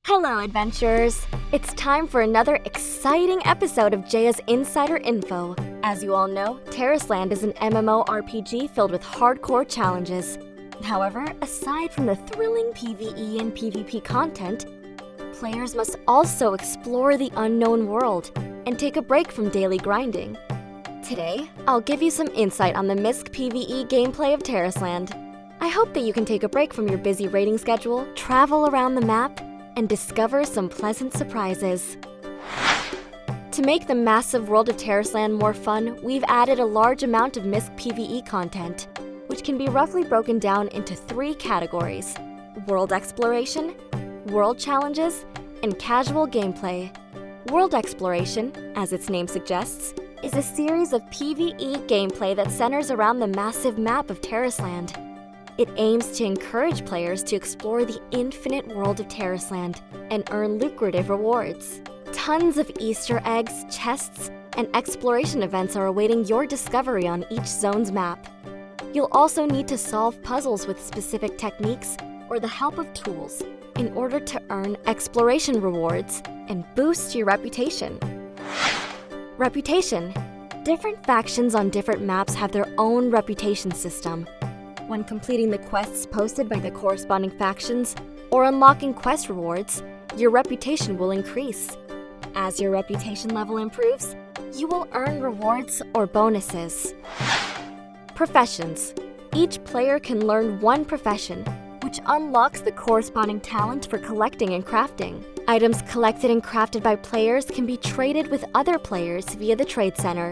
Hello, adventurers! It's time for another exciting episode of Jaya's Insider Info. As you all know, Tarisland is an MMORPG filled with hardcore challenges. However, aside from the thrilling PvE and PvP content, players must also explore the unknown world and take a break from daily grinding. Today, I'll give you some insight on the MISC PvE gameplay of Tarisland. I hope that you can take a break from your busy raiding schedule, travel around the map, and discover some pleasant surprises. To make the massive world of Tarisland more fun, we've added a large amount of MISC PvE content, which can be roughly broken down into 3 categories: world exploration, world challenges, and casual gameplay. World exploration, as its name suggests, is a series of PvE gameplay that centers around the massive map of Tarisland. It aims to encourage players to explore the infinite world of Tarisland and earn lucrative rewards. Tons of Easter eggs, chests, and exploration events are awaiting your discovery on each zone's map. You'll also need to solve puzzles with specific techniques or the help of tools in order to earn exploration rewards and boost your reputation. Reputation. Different factions on different maps have their own reputation system. When completing the quests posted by the corresponding factions or unlocking quest rewards, your reputation will increase. As your reputation level improves, you will earn rewards or bonuses. Professions. Each player can learn one profession, which unlocks the corresponding talent for collecting and crafting. Items collected and crafted by players can be traded with other players via the Trade Center.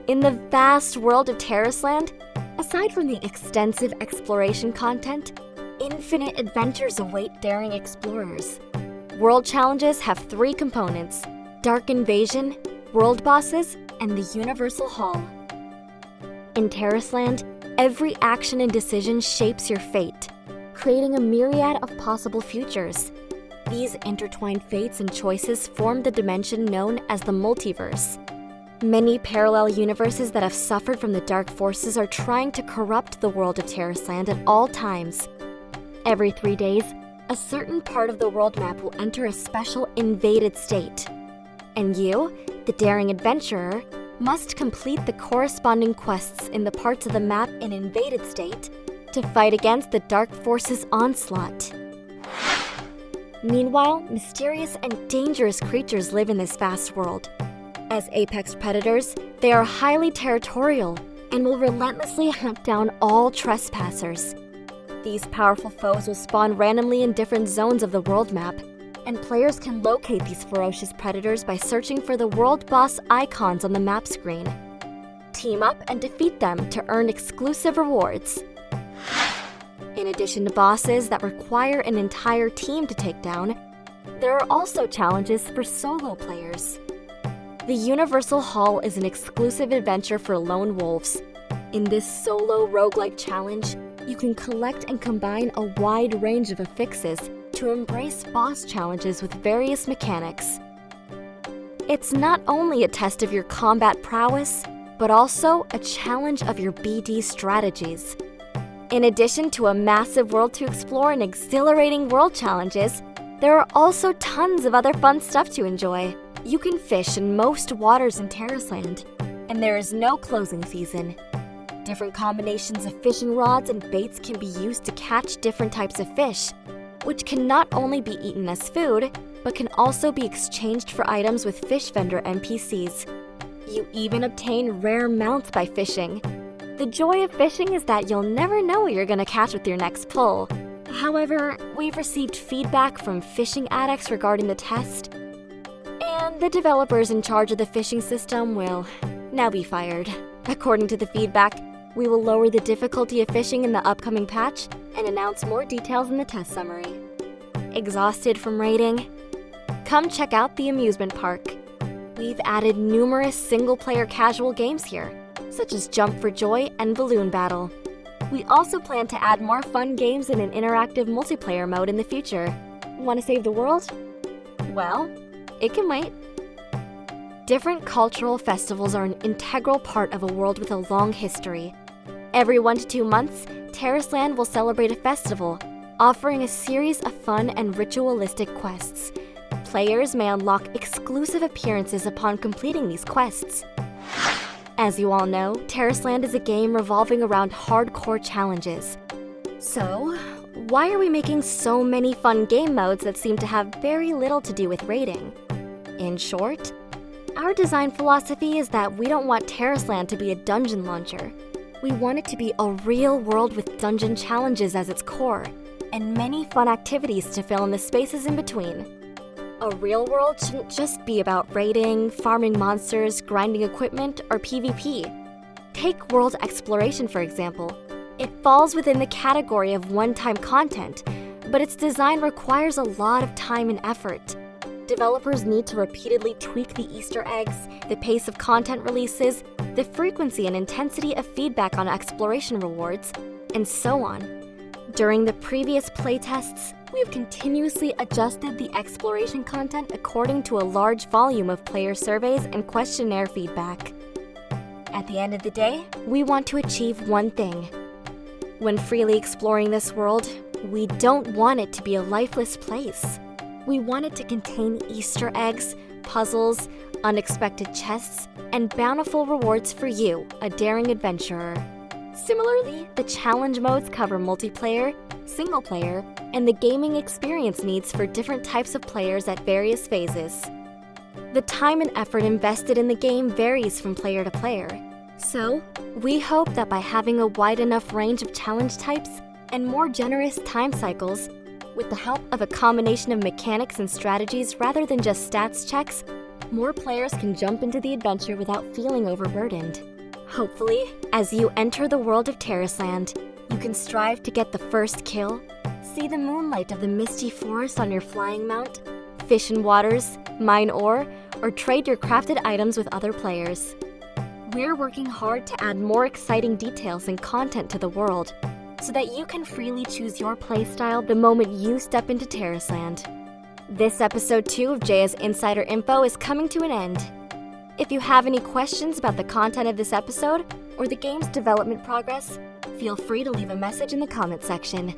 In the vast world of Tarisland, aside from the extensive exploration content, infinite adventures await daring explorers. World challenges have 3 components: Dark Invasion, World Bosses, and the Universal Hall. In Tarisland, every action and decision shapes your fate, creating a myriad of possible futures. These intertwined fates and choices form the dimension known as the multiverse. Many parallel universes that have suffered from the dark forces are trying to corrupt the world of Tarisland at all times. Every 3 days, a certain part of the world map will enter a special invaded state. And you, the daring adventurer, must complete the corresponding quests in the parts of the map in invaded state to fight against the dark forces' onslaught. Meanwhile, mysterious and dangerous creatures live in this vast world. As apex predators, they are highly territorial and will relentlessly hunt down all trespassers. These powerful foes will spawn randomly in different zones of the world map, and players can locate these ferocious predators by searching for the world boss icons on the map screen. Team up and defeat them to earn exclusive rewards. In addition to bosses that require an entire team to take down, there are also challenges for solo players. The Universal Hall is an exclusive adventure for lone wolves. In this solo roguelike challenge, you can collect and combine a wide range of affixes to embrace boss challenges with various mechanics. It's not only a test of your combat prowess, but also a challenge of your BD strategies. In addition to a massive world to explore and exhilarating world challenges, there are also tons of other fun stuff to enjoy. You can fish in most waters in Tarisland, and there is no closing season. Different combinations of fishing rods and baits can be used to catch different types of fish, which can not only be eaten as food, but can also be exchanged for items with fish vendor NPCs. You even obtain rare mounts by fishing. The joy of fishing is that you'll never know what you're gonna catch with your next pull. However, we've received feedback from fishing addicts regarding the test, and the developers in charge of the fishing system will now be fired. According to the feedback, we will lower the difficulty of fishing in the upcoming patch and announce more details in the test summary. Exhausted from raiding? Come check out the amusement park. We've added numerous single-player casual games here, such as Jump for Joy and Balloon Battle. We also plan to add more fun games in an interactive multiplayer mode in the future. Want to save the world? Well, it can wait. Different cultural festivals are an integral part of a world with a long history. Every 1 to 2 months, Tarisland will celebrate a festival, offering a series of fun and ritualistic quests. Players may unlock exclusive appearances upon completing these quests. As you all know, Tarisland is a game revolving around hardcore challenges. So, why are we making so many fun game modes that seem to have very little to do with rating? In short, our design philosophy is that we don't want Tarisland to be a dungeon launcher. We want it to be a real world with dungeon challenges as its core, and many fun activities to fill in the spaces in between. A real world shouldn't just be about raiding, farming monsters, grinding equipment, or PvP. Take world exploration, for example. It falls within the category of one-time content, but its design requires a lot of time and effort. Developers need to repeatedly tweak the Easter eggs, the pace of content releases, the frequency and intensity of feedback on exploration rewards, and so on. During the previous playtests, we have continuously adjusted the exploration content according to a large volume of player surveys and questionnaire feedback. At the end of the day, we want to achieve one thing. When freely exploring this world, we don't want it to be a lifeless place. We want it to contain Easter eggs, puzzles, unexpected chests, and bountiful rewards for you, a daring adventurer. Similarly, the challenge modes cover multiplayer, single player, and the gaming experience needs for different types of players at various phases. The time and effort invested in the game varies from player to player. So, we hope that by having a wide enough range of challenge types and more generous time cycles, with the help of a combination of mechanics and strategies rather than just stats checks, more players can jump into the adventure without feeling overburdened. Hopefully, as you enter the world of Tarisland, you can strive to get the first kill, see the moonlight of the misty forest on your flying mount, fish in waters, mine ore, or trade your crafted items with other players. We're working hard to add more exciting details and content to the world, so that you can freely choose your playstyle the moment you step into Tarisland. This episode 2 of Jaya's Insider Info is coming to an end. If you have any questions about the content of this episode or the game's development progress, feel free to leave a message in the comment section.